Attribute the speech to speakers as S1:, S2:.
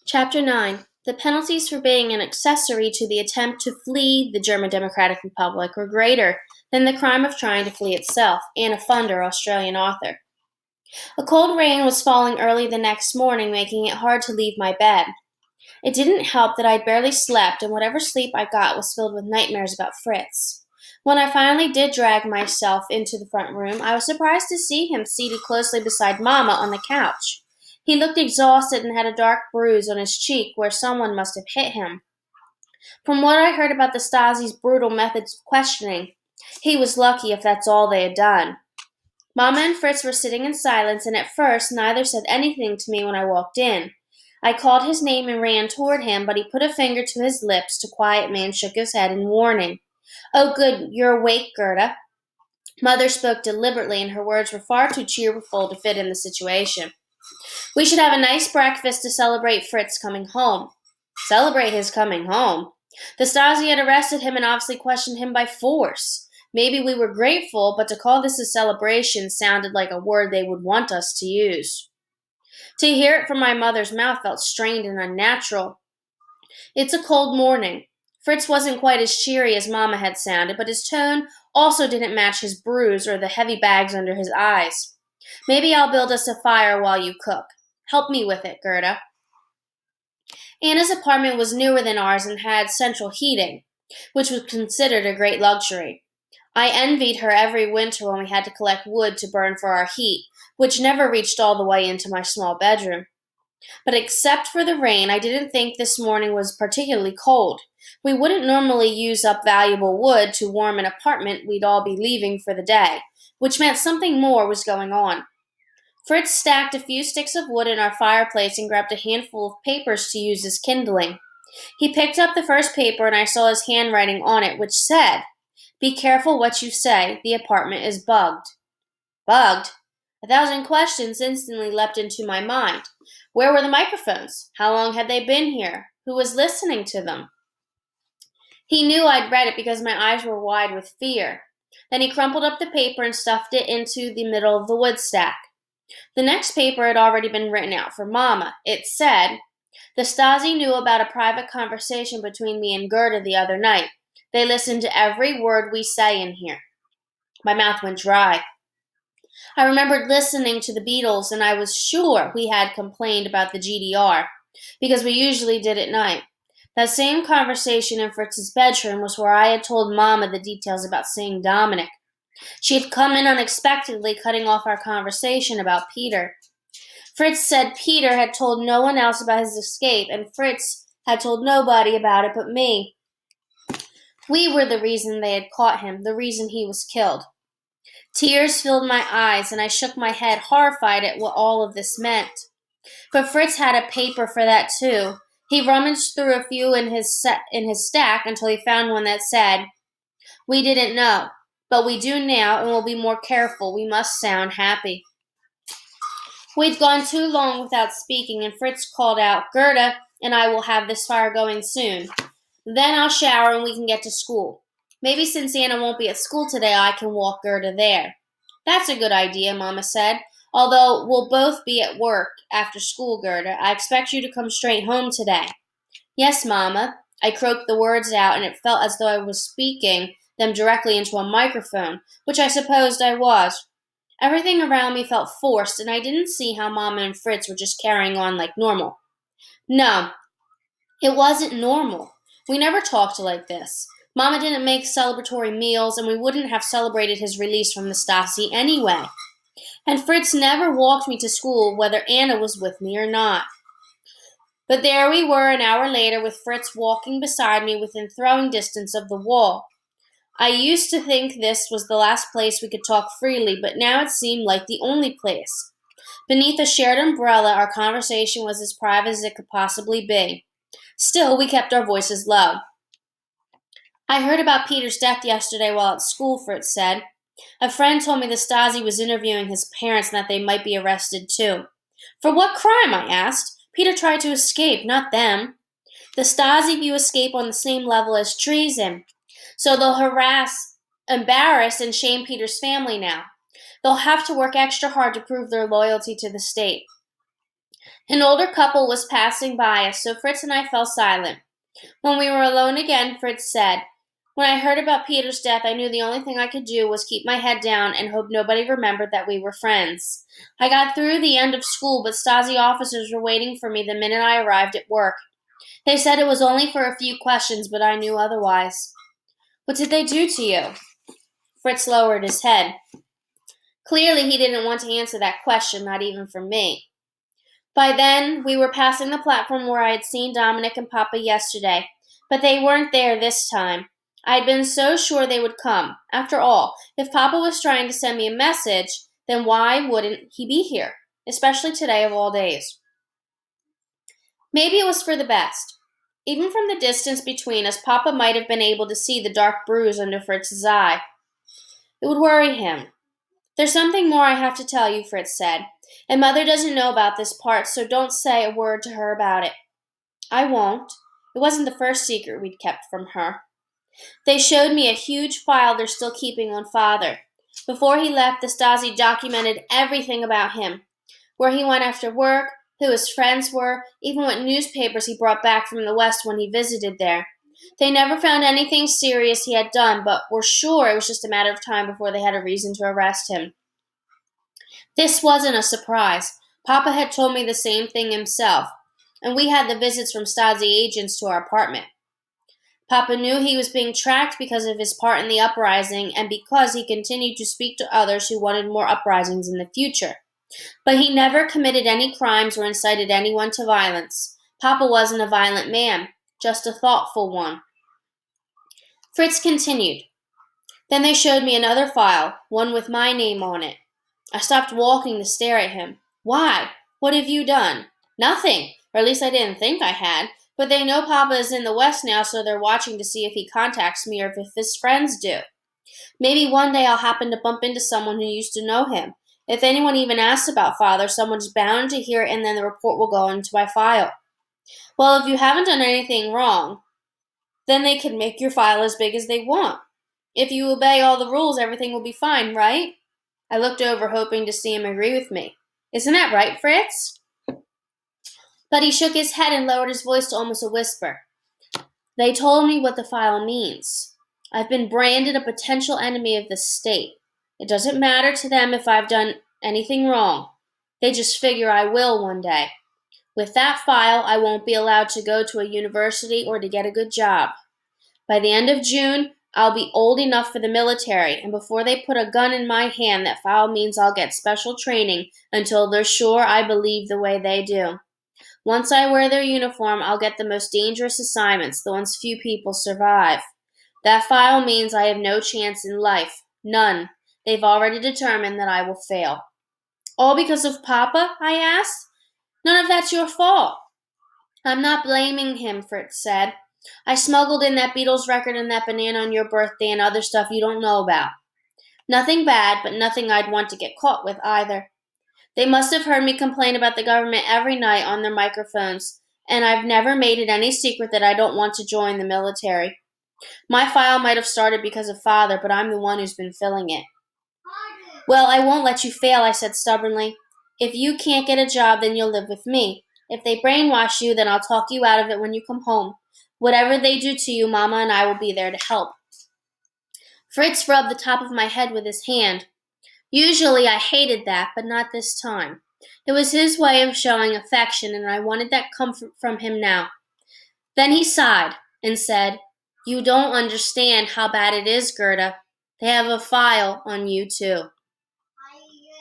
S1: Chapter 9. The penalties for being an accessory to the attempt to flee the German Democratic Republic were greater than the crime of trying to flee itself. Anna Funder, Australian author. A cold rain was falling early the next morning, making it hard to leave my bed. It didn't help that I'd barely slept, and whatever sleep I got was filled with nightmares about Fritz. When I finally did drag myself into the front room, I was surprised to see him seated closely beside Mamma on the couch. He looked exhausted and had a dark bruise on his cheek where someone must have hit him. From what I heard about the Stasi's brutal methods of questioning, he was lucky if that's all they had done. Mamma and Fritz were sitting in silence, and at first neither said anything to me when I walked in. I called his name and ran toward him, but he put a finger to his lips to quiet me and shook his head in warning. "Oh, good, you're awake, Gerda." Mother spoke deliberately, and her words were far too cheerful to fit in the situation. "We should have a nice breakfast to celebrate Fritz coming home." Celebrate his coming home? The Stasi had arrested him and obviously questioned him by force. Maybe we were grateful, but to call this a celebration sounded like a word they would want us to use. To hear it from my mother's mouth felt strained and unnatural. "It's a cold morning." Fritz wasn't quite as cheery as Mamma had sounded, but his tone also didn't match his bruise or the heavy bags under his eyes. "Maybe I'll build us a fire while you cook. Help me with it, Gerda." Anna's apartment was newer than ours and had central heating, which was considered a great luxury. I envied her every winter when we had to collect wood to burn for our heat, which never reached all the way into my small bedroom. But except for the rain, I didn't think this morning was particularly cold. We wouldn't normally use up valuable wood to warm an apartment we'd all be leaving for the day, which meant something more was going on. Fritz stacked a few sticks of wood in our fireplace and grabbed a handful of papers to use as kindling. He picked up the first paper and I saw his handwriting on it, which said, "Be careful what you say. The apartment is bugged." Bugged? 1,000 questions instantly leapt into my mind. Where were the microphones? How long had they been here? Who was listening to them? He knew I'd read it because my eyes were wide with fear. Then he crumpled up the paper and stuffed it into the middle of the wood stack. The next paper had already been written out for Mamma. It said, "The Stasi knew about a private conversation between me and Gerda the other night. They listened to every word we say in here." My mouth went dry. I remembered listening to the Beatles, and I was sure we had complained about the GDR, because we usually did at night. That same conversation in Fritz's bedroom was where I had told Mamma the details about seeing Dominic. She had come in unexpectedly, cutting off our conversation about Peter. Fritz said Peter had told no one else about his escape, and Fritz had told nobody about it but me. We were the reason they had caught him, the reason he was killed. Tears filled my eyes, and I shook my head, horrified at what all of this meant. But Fritz had a paper for that too. He rummaged through a few in his stack until he found one that said, "We didn't know, but we do now, and we'll be more careful. We must sound happy." We'd gone too long without speaking, and Fritz called out, "Gerda and I will have this fire going soon. Then I'll shower and we can get to school. Maybe since Anna won't be at school today, I can walk Gerda there." "That's a good idea," Mamma said. "Although we'll both be at work after school, Gerda. I expect you to come straight home today." "Yes, Mamma." I croaked the words out, and it felt as though I was speaking them directly into a microphone, which I supposed I was. Everything around me felt forced, and I didn't see how Mamma and Fritz were just carrying on like normal. No, it wasn't normal. We never talked like this. Mamma didn't make celebratory meals, and we wouldn't have celebrated his release from the Stasi anyway. And Fritz never walked me to school whether Anna was with me or not. But there we were an hour later with Fritz walking beside me within throwing distance of the wall. I used to think this was the last place we could talk freely, but now it seemed like the only place. Beneath a shared umbrella, our conversation was as private as it could possibly be. Still, we kept our voices low. "I heard about Peter's death yesterday while at school," Fritz said. "A friend told me the Stasi was interviewing his parents and that they might be arrested too." "For what crime?" I asked. "Peter tried to escape, not them." "The Stasi view escape on the same level as treason. So they'll harass, embarrass, and shame Peter's family now. They'll have to work extra hard to prove their loyalty to the state." An older couple was passing by us, so Fritz and I fell silent. When we were alone again, Fritz said, "When I heard about Peter's death, I knew the only thing I could do was keep my head down and hope nobody remembered that we were friends. I got through the end of school, but Stasi officers were waiting for me the minute I arrived at work. They said it was only for a few questions, but I knew otherwise." "What did they do to you?" Fritz lowered his head. Clearly, he didn't want to answer that question, not even for me. By then, we were passing the platform where I had seen Dominic and Papa yesterday, but they weren't there this time. I had been so sure they would come. After all, if Papa was trying to send me a message, then why wouldn't he be here, especially today of all days? Maybe it was for the best. Even from the distance between us, Papa might have been able to see the dark bruise under Fritz's eye. It would worry him. "There's something more I have to tell you," Fritz said. "And Mother doesn't know about this part, so don't say a word to her about it." "I won't. It wasn't the first secret we'd kept from her." They showed me a huge file they're still keeping on Father. Before he left, the Stasi documented everything about him. Where he went after work, who his friends were, even what newspapers he brought back from the West when he visited there. They never found anything serious he had done, but were sure it was just a matter of time before they had a reason to arrest him. This wasn't a surprise. Papa had told me the same thing himself, and we had the visits from Stasi agents to our apartment. Papa knew he was being tracked because of his part in the uprising and because he continued to speak to others who wanted more uprisings in the future. But he never committed any crimes or incited anyone to violence. Papa wasn't a violent man, just a thoughtful one. Fritz continued. Then they showed me another file, one with my name on it. I stopped walking to stare at him. "Why? What have you done?" "Nothing, or at least I didn't think I had. But they know Papa is in the West now, so they're watching to see if he contacts me or if his friends do. Maybe one day I'll happen to bump into someone who used to know him. If anyone even asks about Father, someone's bound to hear it and then the report will go into my file." "Well, if you haven't done anything wrong, then they can make your file as big as they want. If you obey all the rules, everything will be fine, right?" I looked over, hoping to see him agree with me. "Isn't that right, Fritz?" But he shook his head and lowered his voice to almost a whisper. "They told me what the file means. I've been branded a potential enemy of the state. It doesn't matter to them if I've done anything wrong. They just figure I will one day. With that file, I won't be allowed to go to a university or to get a good job. By the end of June, I'll be old enough for the military, and before they put a gun in my hand, that file means I'll get special training until they're sure I believe the way they do. Once I wear their uniform, I'll get the most dangerous assignments, the ones few people survive. That file means I have no chance in life. None. They've already determined that I will fail." "All because of Papa?" I asked. "None of that's your fault." "I'm not blaming him," Fritz said. "I smuggled in that Beatles record and that banana on your birthday and other stuff you don't know about. Nothing bad, but nothing I'd want to get caught with either. They must have heard me complain about the government every night on their microphones, and I've never made it any secret that I don't want to join the military. My file might have started because of Father, but I'm the one who's been filling it." "Well, I won't let you fail," I said stubbornly. "If you can't get a job, then you'll live with me. If they brainwash you, then I'll talk you out of it when you come home. Whatever they do to you, Mama and I will be there to help." Fritz rubbed the top of my head with his hand. Usually I hated that, but not this time. It was his way of showing affection, and I wanted that comfort from him now. Then he sighed and said, "You don't understand how bad it is, Gerda. They have a file on you, too."